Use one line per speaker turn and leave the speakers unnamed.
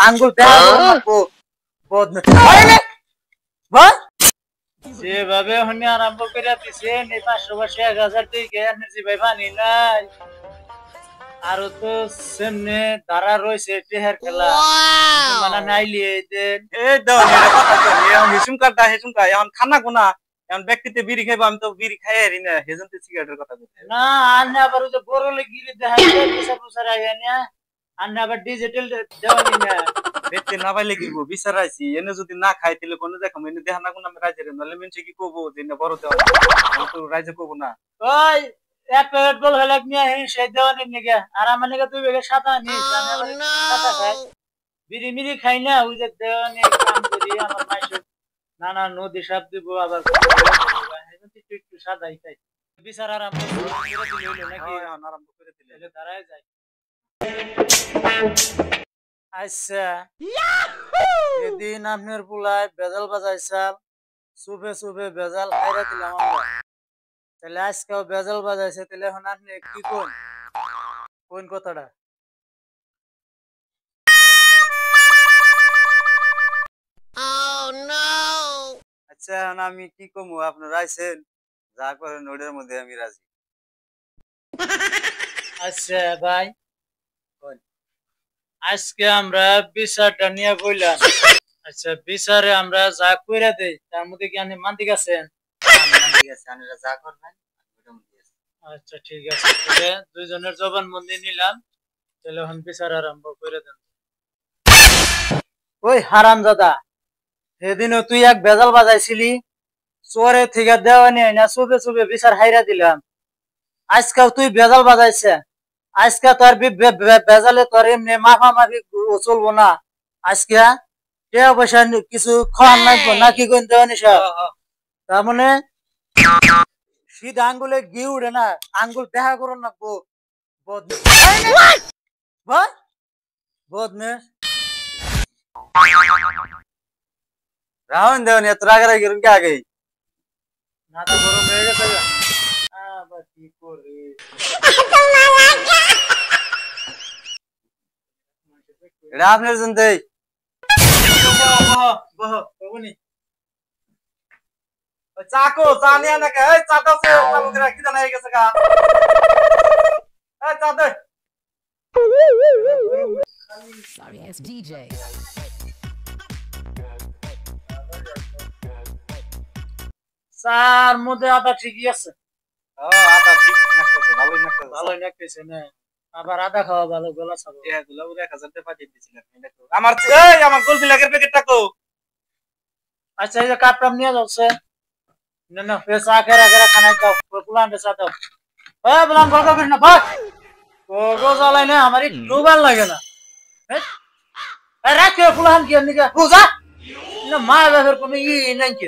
আঙ্গুল যেভাবে হনি আরম্ভ করে দিছে 500 টাকা 1000 ভাই পানি নাই আর তো সামনে দাঁড়া রয়েছে টেহার খেলা মানে নাইলি এই দাও কথা হিসুম কাটা হিসুম কা এখন খানা কোনা এখন ব্যক্তিতে বিড়ি খাইবো আমি তো বিড়ি খাই আরি না হেজন্তে সিগারেটের কথা বলতে না আন্না আবার ওই যে বড়লে গিলি দেখাই পয়সা পয়সা রাইয়া না আন্না আবার ডিজিটাল দেওয়ানি না বেতে না পাইলে কি গো বিচারাইছি এনে যদি না খাই তাহলে কোন দেখাম এনে দেখা না কোন আমি রাইজের নালে মেনছে কি কইবো যে না বড় দেওয়া তো রাইজে কইবো না ওই এক প্যাকেট বল হলে নিয়ে হে সেই দেওয়ানি নিগে আর আমার নিগে তুই বেগে সাদা নিস আমি আবার সাদা খাই বিড়ি মিড়ি খাই না ওই যে দেওয়ানি কাম করি আমার মাইশ না নদী সাপ দিব আবার একটু সাদাই খাই বিচার আরম্ভ করে দিল নাকি আরম্ভ করে দিলে দাঁড়ায় যায় আচ্ছা এদিন আপনার পুলায় বেজাল বাজাইছাল সুবে সুবে বেজাল খাইরা দিলাম আমরা তাহলে আজকেও বেজাল বাজাইছে তাহলে এখন আপনি কি কোন কথাটা আচ্ছা এখন আমি কি কমু আপনারা আইছেন যা করেন ওটার মধ্যে আমি রাজি আচ্ছা ভাই আজকে আমরা বিচারটা নিয়ে বললাম আচ্ছা বিচারে আমরা যা কইরা দেই তার মধ্যে কি আপনি মানতে গেছেন যা করবেন আচ্ছা ঠিক আছে তাহলে দুইজনের জবানবন্দি নিলাম তাহলে এখন বিচার আরম্ভ করে দেন ওই হারামজাদা সেদিনও তুই এক বেজাল বাজাইছিলি চোরে থেকে দেওয়ানি না চুপে চুপে বিচার হাইরা দিলাম আজকাল তুই বেজাল বাজাইছে আজকে তোর বেজালে তোর এমনি মাফামাফি চলবো না আজকে টাকা পয়সা কিছু খাওয়ার লাগবো না কি করে দেওয়ানি তার মানে সিধা আঙ্গুলে গিয়ে উঠে না আঙ্গুল দেখা করো না বদমেশ রাউন্ড দেওয়ানি এত রাগারাগি করুন কে আগে মাথা গরম হয়ে গেছে আবার কি করে এটা আপনার জন্য চাকো জানিয়া না কে এই চাটা সে চালু করে কি জানা হয়ে গেছে গা এই চা দে
Sorry, it's DJ.
চার মধ্যে আদা ঠিকই আছে আদা ঠিক নাকতেছে ভালোই নাকতেছে না আবার আদা খাওয়া ভালো গলা ছাড়ো এ গুলা 1000 টাকা পাঠিয়ে দিছিলাম আমার এই আমার গোলপি লাগের প্যাকেটটা কো আচ্ছা এই যে কাপড় নিয়ে যাচ্ছে না পয়সা আখের খানা দাও পুলান বেচা দাও এই পুলান গলকা করিস না ভাগ ও গোজালাই না আমারই ডুবাল লাগে না এই রাখে পুলান কি নিকে বুঝা না মা বাবার কোনো ই নাই কি